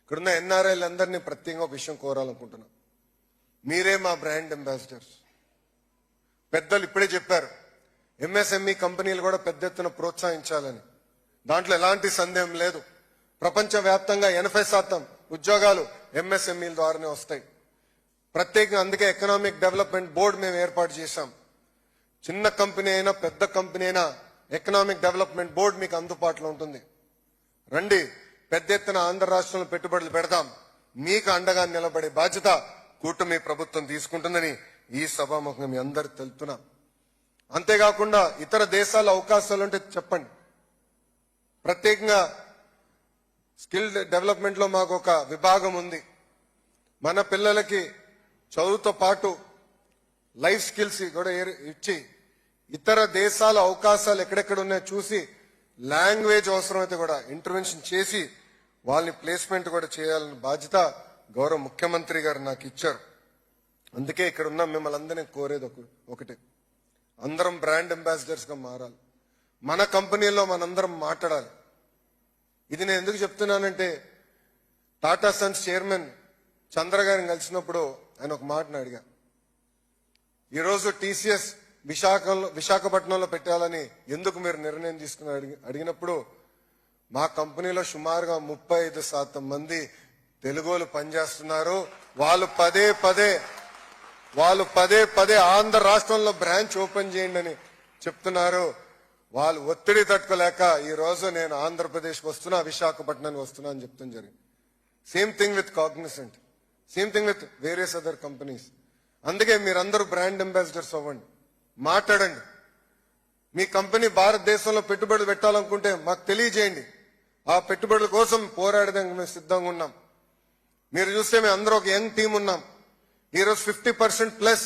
ఇక్కడున్న ఎన్ఆర్ఐలందరినీ ప్రత్యేకంగా ఒక విషయం కోరాలనుకుంటున్నాం. మీరే మా బ్రాండ్ అంబాసిడర్స్. పెద్దలు ఇప్పుడే చెప్పారు, ఎంఎస్ఎంఈ కంపెనీలు కూడా పెద్ద ఎత్తున ప్రోత్సహించాలని. దాంట్లో ఎలాంటి సందేహం లేదు. ప్రపంచవ్యాప్తంగా 80% ఉద్యోగాలు ఎంఎస్ఎంఈల ద్వారానే వస్తాయి. ప్రత్యేకంగా అందుకే ఎకనామిక్ డెవలప్మెంట్ బోర్డు మేము ఏర్పాటు చేశాం. చిన్న కంపెనీ అయినా పెద్ద కంపెనీ అయినా ఎకనామిక్ డెవలప్మెంట్ బోర్డు మీకు అందుబాటులో ఉంటుంది. రండి, పెద్ద ఎత్తున ఆంధ్ర రాష్ట్రంలో పెట్టుబడులు పెడదాం. మీకు అండగా నిలబడే బాధ్యత కూటమి ప్రభుత్వం తీసుకుంటుందని ఈ సభాముఖంగా మీ అందరు తెలుపుతున్నాం. అంతేకాకుండా ఇతర దేశాల అవకాశాలు ఉంటే చెప్పండి. ప్రత్యేకంగా స్కిల్ డెవలప్మెంట్ లో మాకు ఒక విభాగం ఉంది. మన పిల్లలకి చదువుతో పాటు లైఫ్ స్కిల్స్ కూడా ఇచ్చి ఇతర దేశాల అవకాశాలు ఎక్కడెక్కడ ఉన్నాయో చూసి లాంగ్వేజ్ అవసరమైతే కూడా ఇంటర్వెన్షన్ చేసి వాళ్ళని ప్లేస్మెంట్ కూడా చేయాలని బాధ్యత గౌరవ ముఖ్యమంత్రి గారు నాకు ఇచ్చారు. అందుకే ఇక్కడ ఉన్న మిమ్మల్ని అందరినీ కోరేది ఒకటే, అందరం బ్రాండ్ అంబాసిడర్స్ గా మారాలి. మన కంపెనీలో మనందరం మాట్లాడాలి. ఇది నేను ఎందుకు చెప్తున్నానంటే, టాటా సన్స్ చైర్మన్ చంద్ర గారిని కలిసినప్పుడు ఆయన ఒక మాటను అడిగా. ఈరోజు టీసీఎస్ విశాఖపట్నంలో పెట్టాలని ఎందుకు మీరు నిర్ణయం తీసుకుని అడిగినప్పుడు, మా కంపెనీలో సుమారుగా 35% మంది తెలుగోలు పనిచేస్తున్నారు. వాళ్ళు పదే పదే ఆంధ్ర రాష్ట్రంలో బ్రాంచ్ ఓపెన్ చేయండి అని చెప్తున్నారు. వాళ్ళు ఒత్తిడి తట్టుకోలేక ఈ రోజు నేను ఆంధ్రప్రదేశ్కి వస్తున్నా, విశాఖపట్నానికి వస్తున్నా అని చెప్తాం జరిగింది. Same thing with Cognizant, same thing with various other companies. అందుకే మీరందరూ బ్రాండ్ అంబాసిడర్స్ అవ్వండి, మాట్లాడండి. మీ కంపెనీ భారతదేశంలో పెట్టుబడులు పెట్టాలనుకుంటే మాకు తెలియజేయండి. ఆ పెట్టుబడుల కోసం పోరాడడానికి మేము సిద్ధంగా ఉన్నాం. మీరు చూస్తే మేము అందరూ ఒక యంగ్ టీం ఉన్నాం. ఈరోజు 50%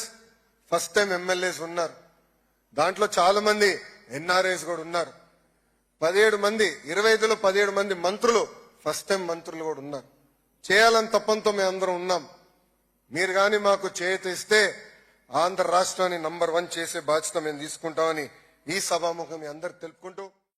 ఫస్ట్ టైం ఎమ్మెల్యేస్ ఉన్నారు. దాంట్లో చాలా మంది ఎన్ఆర్ఐస్ కూడా ఉన్నారు. 17 మంది 25లో 17 మంది మంత్రులు ఫస్ట్ టైం మంత్రులు కూడా ఉన్నారు. చేయాలని తప్పంతో మేము అందరం ఉన్నాం. మీరు కానీ మాకు చేయూత ఇస్తే ఆంధ్ర రాష్ట్రాన్ని నంబర్ 1 చేసే బాధ్యత మేము తీసుకుంటామని ఈ సభాముఖం మీ అందరు తెలుపుకుంటూ